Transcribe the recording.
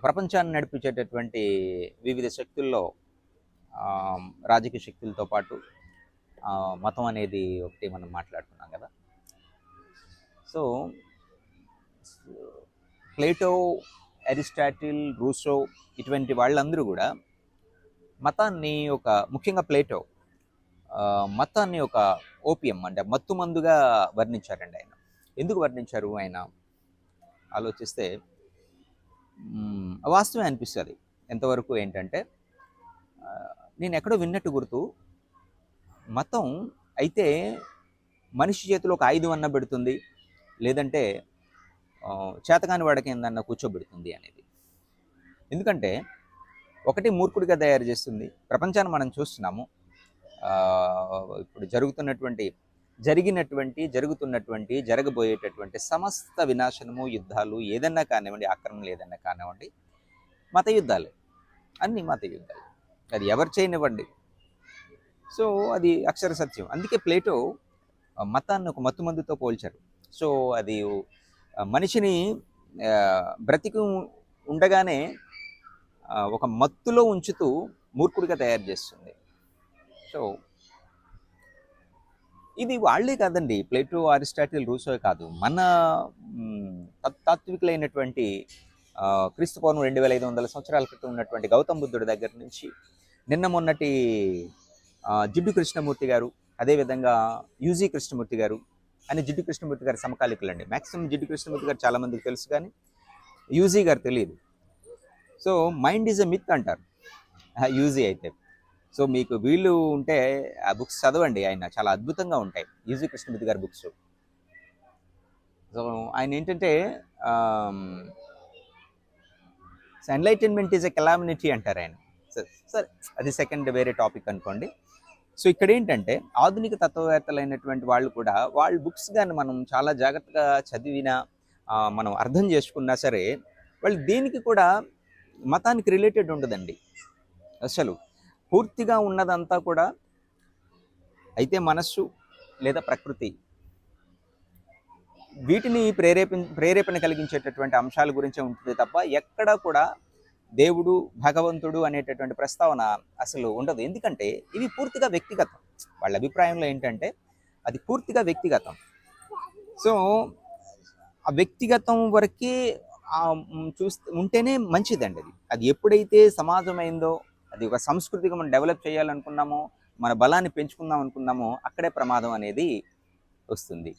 ప్రపంచాన్ని నడిపించేటటువంటి వివిధ శక్తుల్లో రాజకీయ శక్తులతో పాటు మతం అనేది ఒకటి మనం మాట్లాడుకున్నాం కదా. సో ప్లేటో, అరిస్టాటిల్, రూసో ఇటువంటి వాళ్ళందరూ కూడా మతాన్ని ముఖ్యంగా ప్లేటో మతాన్ని ఒక ఓపియం అంటే మత్తు మందుగా వర్ణించారండి. ఆయన ఎందుకు వర్ణించారు ఆయన ఆలోచిస్తే వాస్తవమే అనిపిస్తుంది. ఎంతవరకు ఏంటంటే నేను ఎక్కడో విన్నట్టు గుర్తు, మతం అయితే మనిషి చేతిలో ఒక ఆయుధం అన్న పెడుతుంది, లేదంటే చేతకాని వాడికి ఏందన్నా కూర్చోబెడుతుంది అనేది. ఎందుకంటే ఒకటి మూర్ఖుడిగా తయారు చేస్తుంది. ప్రపంచాన్ని మనం చూస్తున్నాము. ఇప్పుడు జరుగుతున్నటువంటి జరగబోయేటటువంటి సమస్త వినాశనము, యుద్ధాలు ఏదన్నా కానివ్వండి, ఆక్రమణలు ఏదన్నా కానివ్వండి, మత యుద్ధాలే, అన్ని మత యుద్ధాలు. అది ఎవరు చేయనివ్వండి. సో అది అక్షర సత్యం. అందుకే ప్లేటో మతాన్ని ఒక మత్తుమందుతో పోల్చారు. సో అది మనిషిని బ్రతికి ఉండగానే ఒక మత్తులో ఉంచుతూ మూర్ఖుడిగా తయారు చేస్తుంది. సో ఇది వాళ్ళే కాదండి, ప్లేటో, అరిస్టాటిల్, రూసో కాదు, మన తాత్వికులైనటువంటి క్రీస్తు పూర్వం 2500 సంవత్సరాల క్రితం ఉన్నటువంటి గౌతమ బుద్ధుడి దగ్గర నుంచి నిన్న మొన్నటి జిడ్డు కృష్ణమూర్తి గారు, అదేవిధంగా యూజీ కృష్ణమూర్తి గారు అని, జిడ్డు కృష్ణమూర్తి గారి సమకాలికులు అండి. మ్యాక్సిమం జిడ్డు కృష్ణమూర్తి గారు చాలామందికి తెలుసు, కానీ యూజీ గారు తెలియదు. So mind is a myth అంటారు యూజీ అయితే. సో మీకు వీళ్ళు ఉంటే ఆ బుక్స్ చదవండి, ఆయన చాలా అద్భుతంగా ఉంటాయి యూజీ కృష్ణమూర్తి గారి బుక్స్. సో ఆయన ఏంటంటే ఎన్లైటన్మెంట్ ఈజ్ ఎ కెలామినిటీ అంటారు ఆయన. సరే అది సెకండ్ వేరే టాపిక్ అనుకోండి. సో ఇక్కడ ఏంటంటే ఆధునిక తత్వవేత్తలైనటువంటి వాళ్ళు కూడా వాళ్ళ బుక్స్ కానీ మనం చాలా జాగ్రత్తగా చదివినా, మనం అర్థం చేసుకున్నా సరే, వాళ్ళు దేనికి కూడా మతానికి రిలేటెడ్ ఉండదండి. అసలు పూర్తిగా ఉన్నదంతా కూడా అయితే మనస్సు లేదా ప్రకృతి, వీటిని ప్రేరేపణ కలిగించేటటువంటి అంశాల గురించే ఉంటుంది తప్ప ఎక్కడ కూడా దేవుడు, భగవంతుడు అనేటటువంటి ప్రస్తావన అసలు ఉండదు. ఎందుకంటే ఇవి పూర్తిగా వ్యక్తిగతం. వాళ్ళ అభిప్రాయంలో ఏంటంటే అది పూర్తిగా వ్యక్తిగతం. సో ఆ వ్యక్తిగతం వరకే ఉంటేనే మంచిదండి. అది ఎప్పుడైతే సమాజమైందో, అది ఒక సంస్కృతిగా మనం డెవలప్ చేయాలనుకున్నామో, మన బలాన్ని పెంచుకుందాం అనుకున్నామో, అక్కడే ప్రమాదం అనేది వస్తుంది.